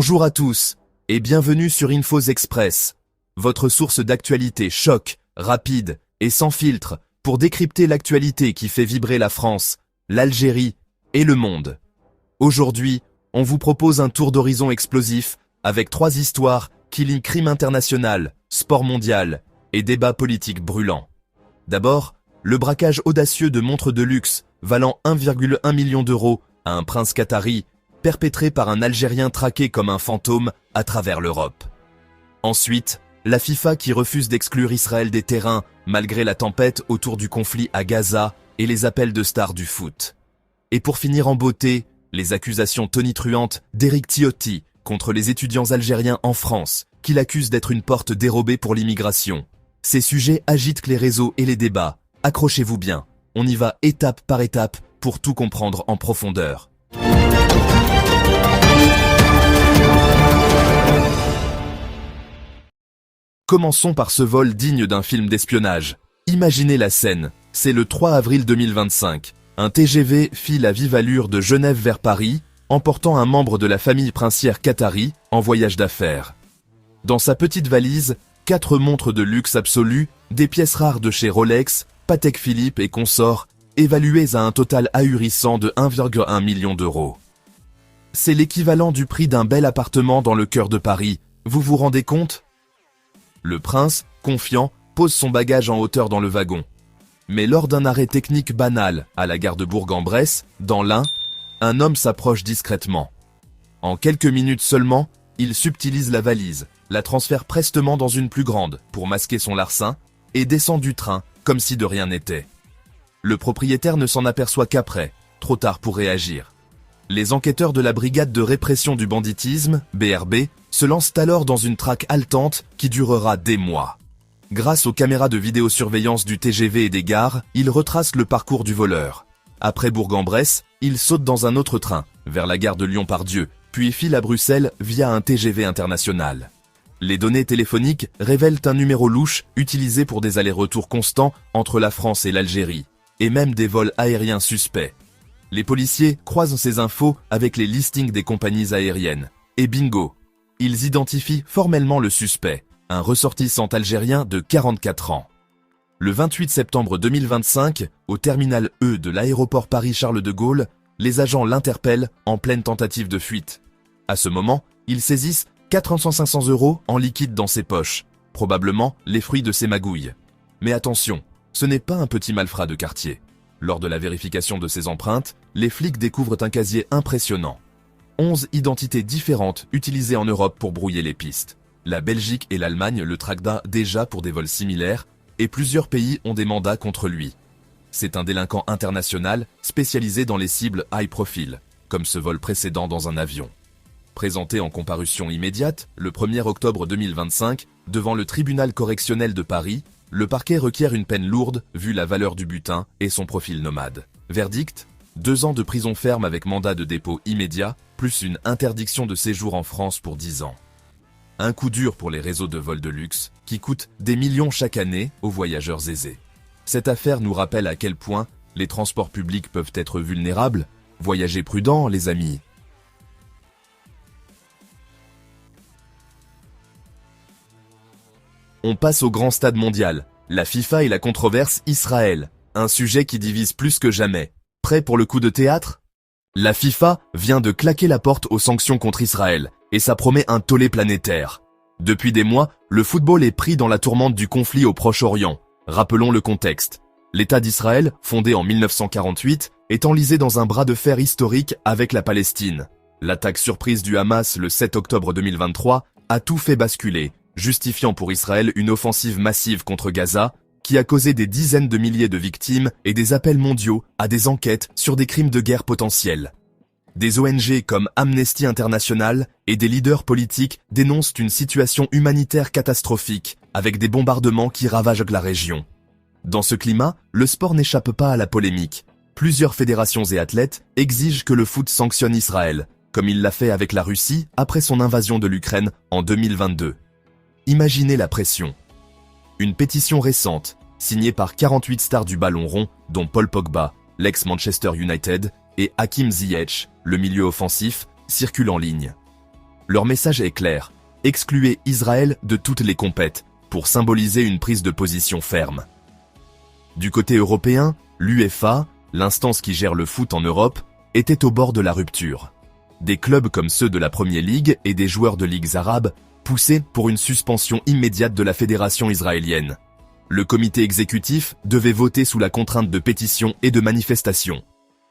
Bonjour à tous et bienvenue sur Infos Express, votre source d'actualité choc, rapide et sans filtre pour décrypter l'actualité qui fait vibrer la France, l'Algérie et le monde. Aujourd'hui, on vous propose un tour d'horizon explosif avec 3 histoires qui lient crime international, sport mondial et débat politique brûlant. D'abord, le braquage audacieux de montres de luxe valant 1,1 million d'euros à un prince qatari perpétré par un Algérien traqué comme un fantôme à travers l'Europe. Ensuite, la FIFA qui refuse d'exclure Israël des terrains malgré la tempête autour du conflit à Gaza et les appels de stars du foot. Et pour finir en beauté, les accusations tonitruantes d'Éric Ciotti contre les étudiants algériens en France, qui l'accusent d'être une porte dérobée pour l'immigration. Ces sujets agitent les réseaux et les débats. Accrochez-vous bien, on y va étape par étape pour tout comprendre en profondeur. Commençons par ce vol digne d'un film d'espionnage. Imaginez la scène, c'est le 3 avril 2025. Un TGV file à vive allure de Genève vers Paris, emportant un membre de la famille princière qatari en voyage d'affaires. Dans sa petite valise, 4 montres de luxe absolu, des pièces rares de chez Rolex, Patek Philippe et consorts, évaluées à un total ahurissant de 1,1 million d'euros. C'est l'équivalent du prix d'un bel appartement dans le cœur de Paris, vous vous rendez compte ? Le prince, confiant, pose son bagage en hauteur dans le wagon. Mais lors d'un arrêt technique banal à la gare de Bourg-en-Bresse, dans l'Ain, un homme s'approche discrètement. En quelques minutes seulement, il subtilise la valise, la transfère prestement dans une plus grande pour masquer son larcin et descend du train comme si de rien n'était. Le propriétaire ne s'en aperçoit qu'après, trop tard pour réagir. Les enquêteurs de la brigade de répression du banditisme, BRB, se lancent alors dans une traque haletante qui durera des mois. Grâce aux caméras de vidéosurveillance du TGV et des gares, ils retracent le parcours du voleur. Après Bourg-en-Bresse, ils sautent dans un autre train, vers la gare de Lyon-Part-Dieu, puis filent à Bruxelles via un TGV international. Les données téléphoniques révèlent un numéro louche utilisé pour des allers-retours constants entre la France et l'Algérie, et même des vols aériens suspects. Les policiers croisent ces infos avec les listings des compagnies aériennes. Et bingo, ils identifient formellement le suspect, un ressortissant algérien de 44 ans. Le 28 septembre 2025, au terminal E de l'aéroport Paris-Charles de Gaulle, les agents l'interpellent en pleine tentative de fuite. À ce moment, ils saisissent 400-500 € en liquide dans ses poches, probablement les fruits de ses magouilles. Mais attention, ce n'est pas un petit malfrat de quartier. Lors de la vérification de ses empreintes, les flics découvrent un casier impressionnant. 11 identités différentes utilisées en Europe pour brouiller les pistes. La Belgique et l'Allemagne le traquent déjà pour des vols similaires, et plusieurs pays ont des mandats contre lui. C'est un délinquant international spécialisé dans les cibles high profile, comme ce vol précédent dans un avion. Présenté en comparution immédiate, le 1er octobre 2025, devant le tribunal correctionnel de Paris, le parquet requiert une peine lourde vu la valeur du butin et son profil nomade. Verdict : 2 ans de prison ferme avec mandat de dépôt immédiat, plus une interdiction de séjour en France pour 10 ans. Un coup dur pour les réseaux de vols de luxe, qui coûtent des millions chaque année aux voyageurs aisés. Cette affaire nous rappelle à quel point les transports publics peuvent être vulnérables. Voyagez prudent, les amis. On passe au grand stade mondial, la FIFA et la controverse Israël, un sujet qui divise plus que jamais. Prêt pour le coup de théâtre ? La FIFA vient de claquer la porte aux sanctions contre Israël, et ça promet un tollé planétaire. Depuis des mois, le football est pris dans la tourmente du conflit au Proche-Orient. Rappelons le contexte. L'État d'Israël, fondé en 1948, est enlisé dans un bras de fer historique avec la Palestine. L'attaque surprise du Hamas le 7 octobre 2023 a tout fait basculer, justifiant pour Israël une offensive massive contre Gaza, qui a causé des dizaines de milliers de victimes et des appels mondiaux à des enquêtes sur des crimes de guerre potentiels. Des ONG comme Amnesty International et des leaders politiques dénoncent une situation humanitaire catastrophique, avec des bombardements qui ravagent la région. Dans ce climat, le sport n'échappe pas à la polémique. Plusieurs fédérations et athlètes exigent que le foot sanctionne Israël, comme il l'a fait avec la Russie après son invasion de l'Ukraine en 2022. Imaginez la pression. Une pétition récente, signée par 48 stars du ballon rond, dont Paul Pogba, l'ex-Manchester United, et Hakim Ziyech, le milieu offensif, circule en ligne. Leur message est clair. Excluez Israël de toutes les compètes, pour symboliser une prise de position ferme. Du côté européen, l'UEFA, l'instance qui gère le foot en Europe, était au bord de la rupture. Des clubs comme ceux de la Premier League et des joueurs de ligues arabes poussaient pour une suspension immédiate de la fédération israélienne. Le comité exécutif devait voter sous la contrainte de pétitions et de manifestations.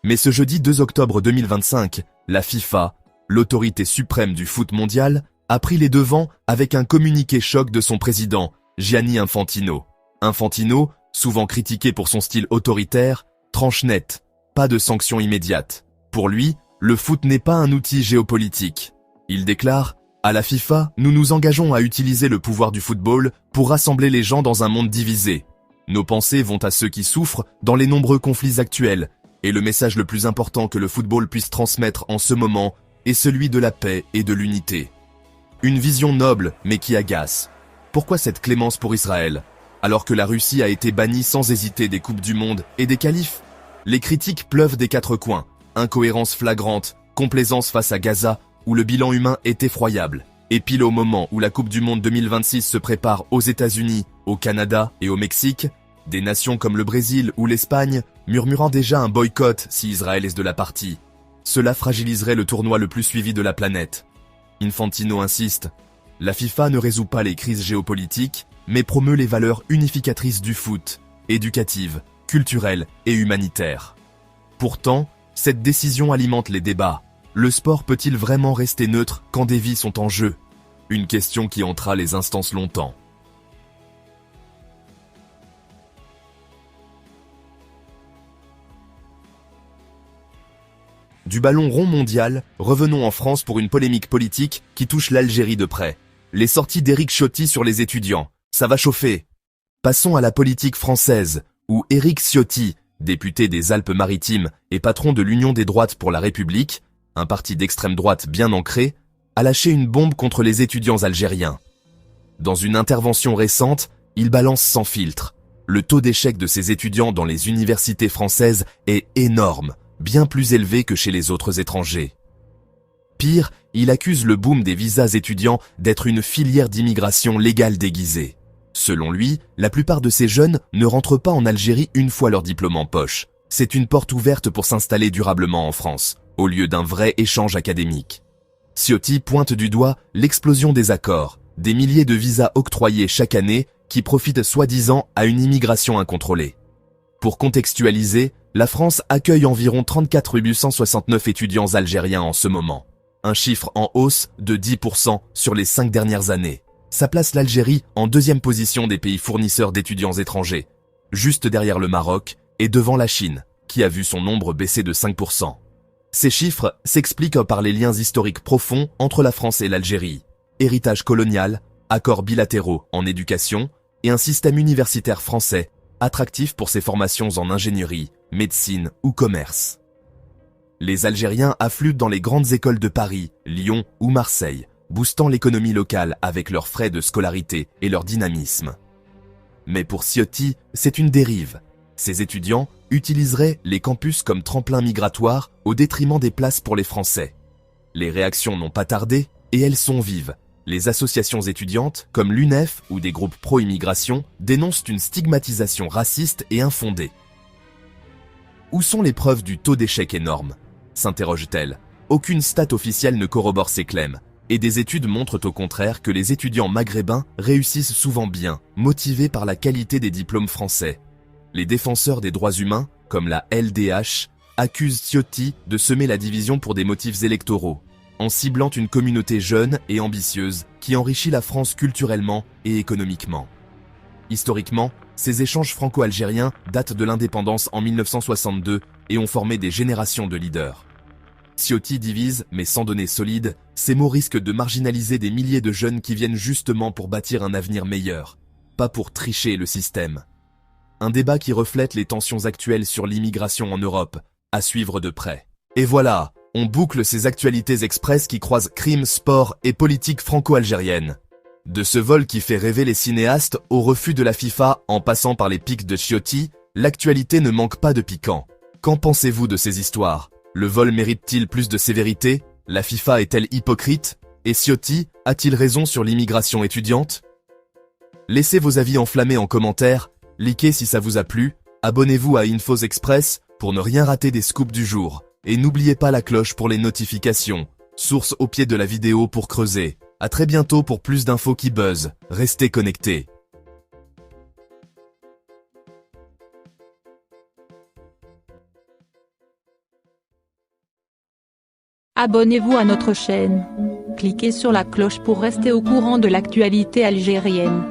Mais ce jeudi 2 octobre 2025, la FIFA, l'autorité suprême du foot mondial, a pris les devants avec un communiqué choc de son président, Gianni Infantino. Infantino, souvent critiqué pour son style autoritaire, tranche net, pas de sanctions immédiates. Pour lui, le foot n'est pas un outil géopolitique. Il déclare « À la FIFA, nous nous engageons à utiliser le pouvoir du football pour rassembler les gens dans un monde divisé. Nos pensées vont à ceux qui souffrent dans les nombreux conflits actuels, et le message le plus important que le football puisse transmettre en ce moment est celui de la paix et de l'unité. » Une vision noble, mais qui agace. Pourquoi cette clémence pour Israël, alors que la Russie a été bannie sans hésiter des Coupes du Monde et des qualifs? Les critiques pleuvent des quatre coins. Incohérence flagrante, complaisance face à Gaza, où le bilan humain est effroyable. Et pile au moment où la Coupe du Monde 2026 se prépare aux États-Unis, au Canada et au Mexique, des nations comme le Brésil ou l'Espagne murmurant déjà un boycott si Israël est de la partie. Cela fragiliserait le tournoi le plus suivi de la planète. Infantino insiste, la FIFA ne résout pas les crises géopolitiques, mais promeut les valeurs unificatrices du foot, éducatives, culturelles et humanitaires. Pourtant, cette décision alimente les débats. Le sport peut-il vraiment rester neutre quand des vies sont en jeu? Une question qui hantera les instances longtemps. Du ballon rond mondial, revenons en France pour une polémique politique qui touche l'Algérie de près. Les sorties d'Éric Ciotti sur les étudiants, ça va chauffer. Passons à la politique française, où Éric Ciotti, député des Alpes-Maritimes et patron de l'Union des droites pour la République, un parti d'extrême droite bien ancré, a lâché une bombe contre les étudiants algériens. Dans une intervention récente, il balance sans filtre. Le taux d'échec de ces étudiants dans les universités françaises est énorme, bien plus élevé que chez les autres étrangers. Pire, il accuse le boom des visas étudiants d'être une filière d'immigration légale déguisée. Selon lui, la plupart de ces jeunes ne rentrent pas en Algérie une fois leur diplôme en poche. C'est une porte ouverte pour s'installer durablement en France, au lieu d'un vrai échange académique. Ciotti pointe du doigt l'explosion des accords, des milliers de visas octroyés chaque année qui profitent soi-disant à une immigration incontrôlée. Pour contextualiser, la France accueille environ 34 869 étudiants algériens en ce moment. Un chiffre en hausse de 10% sur les 5 dernières années. Ça place l'Algérie en deuxième position des pays fournisseurs d'étudiants étrangers, juste derrière le Maroc et devant la Chine, qui a vu son nombre baisser de 5%. Ces chiffres s'expliquent par les liens historiques profonds entre la France et l'Algérie, héritage colonial, accords bilatéraux en éducation et un système universitaire français attractif pour ses formations en ingénierie, médecine ou commerce. Les Algériens affluent dans les grandes écoles de Paris, Lyon ou Marseille, boostant l'économie locale avec leurs frais de scolarité et leur dynamisme. Mais pour Ciotti, c'est une dérive. Ces étudiants utiliseraient les campus comme tremplin migratoire au détriment des places pour les Français. Les réactions n'ont pas tardé et elles sont vives. Les associations étudiantes, comme l'UNEF ou des groupes pro-immigration, dénoncent une stigmatisation raciste et infondée. Où sont les preuves du taux d'échec énorme? S'interroge-t-elle. Aucune stat officielle ne corrobore ces claims, et des études montrent au contraire que les étudiants maghrébins réussissent souvent bien, motivés par la qualité des diplômes français. Les défenseurs des droits humains, comme la LDH, accusent Ciotti de semer la division pour des motifs électoraux, en ciblant une communauté jeune et ambitieuse qui enrichit la France culturellement et économiquement. Historiquement, ces échanges franco-algériens datent de l'indépendance en 1962 et ont formé des générations de leaders. Ciotti divise, mais sans données solides, ces mots risquent de marginaliser des milliers de jeunes qui viennent justement pour bâtir un avenir meilleur, pas pour tricher le système. Un débat qui reflète les tensions actuelles sur l'immigration en Europe, à suivre de près. Et voilà, on boucle ces actualités express qui croisent crime, sport et politique franco-algérienne. De ce vol qui fait rêver les cinéastes au refus de la FIFA en passant par les pics de Ciotti, l'actualité ne manque pas de piquant. Qu'en pensez-vous de ces histoires? Le vol mérite-t-il plus de sévérité? La FIFA est-elle hypocrite? Et Ciotti a-t-il raison sur l'immigration étudiante? Laissez vos avis enflammés en commentaire, likez si ça vous a plu, abonnez-vous à Infos Express pour ne rien rater des scoops du jour. Et n'oubliez pas la cloche pour les notifications. Source au pied de la vidéo pour creuser. À très bientôt pour plus d'infos qui buzzent. Restez connectés. Abonnez-vous à notre chaîne. Cliquez sur la cloche pour rester au courant de l'actualité algérienne.